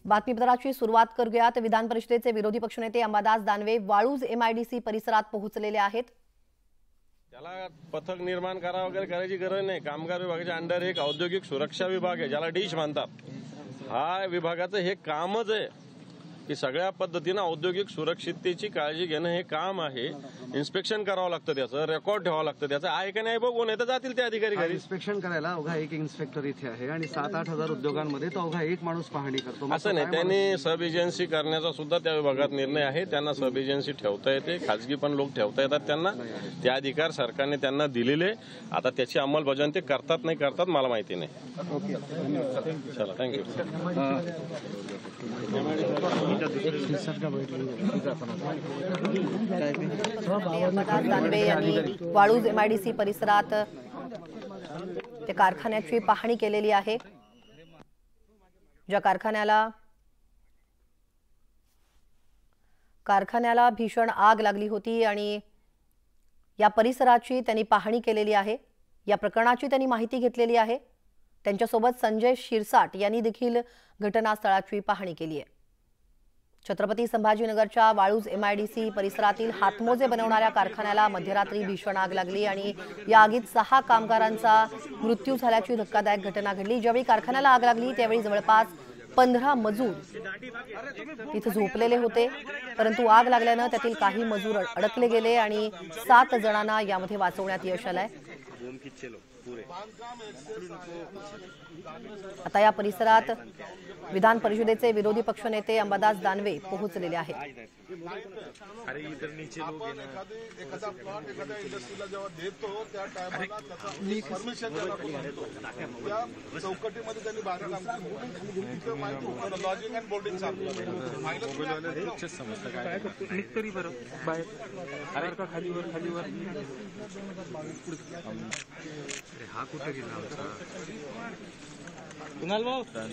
बातमीपत्राची सुरुवात करूयात। विधान परिषदेचे विरोधी पक्षनेते अंबादास दानवे वाळूज एमआयडीसी परिसरात पोहोचलेले आहेत। त्याला पथक निर्माण करा वगैरे करायची गरज नाही। कामगार विभागाच्या अंडर एक औद्योगिक सुरक्षा विभाग आहे, ज्याला डिश म्हणतात। हा विभागाचं हे कामच आहे की सगळ्या पद्धतीने औद्योगिक सुरक्षिततेची काळजी घेणं हे काम आहे। इन्स्पेक्शन करावं लागतं, त्याचं रेकॉर्ड ठेवावं लागतं, त्याचं आहे का नाही बघून येतं जातील ते अधिकारी घरी। इन्स्पेक्शन करायला अवघा एक इन्स्पेक्टर इथे आहे आणि 7-8 हजार उद्योगांमध्ये तो अवघा एक माणूस पाहणी करतो। असं नाही, त्यांनी सब एजन्सी करण्याचा सुद्धा त्या विभागात निर्णय आहे। त्यांना सब एजन्सी ठेवता येते, खाजगी पण लोक ठेवता येतात त्यांना, ते अधिकार सरकारने त्यांना दिलेले। आता त्याची अंमलबजावणी ते करतात नाही करतात मला माहिती नाही। ओके, धन्यवाद। चला, थँक्यू। अंबादास दानवे यांनी वाळूज एमआयडीसी परिसरात ते कारखान्याची पाहणी केलेली आहे। ज्या कारखान्याला भीषण आग लागली होती आणि या परिसराची त्यांनी पाहणी केलेली आहे। या प्रकरणाची त्यांनी माहिती घेतलेली आहे। त्यांच्यासोबत संजय शिरसाट यांनी देखील घटनास्थळाची पाहणी केली आहे। छत्रपती संभाजीनगरच्या वाळूज एमआयडीसी परिसरातील हातमोजे बनवणाऱ्या कारखान्याला मध्यरात्री भीषण आग लागली आणि या आगीत 6 कामगारांचा मृत्यू झाल्याची धक्कादायक घटना घडली। ज्यावेळी कारखान्याला आग लागली त्यावेळी जवळपास 15 मजूर तिथे झोपलेले होते, परंतु आग लागल्याने त्यातील काही मजूर अडकले गेले आणि 7 जणांना यामध्ये वाचवण्यात यश आलंय। आता या परिसरात विधान परिषदेचे विरोधी पक्षनेते अंबादास दानवे पोहोचलेले आहेत। अरे इतर नीचे लोग हैं ना, एखादा प्लॉट एखाद्या इंडस्ट्रीला जेव्हा देतो त्या टायमाला त्याचा परमिशन द्यायला लागतो। त्या चौकटीमध्ये त्यांनी बांधकाम माहिती लॉजिक अँड बोर्डिंग सांगितलं समजतं काय तरी बरं बाहेर अरे का खालीवर अरे हा कुठे गेला होता कुणाल भाऊ थोड़ा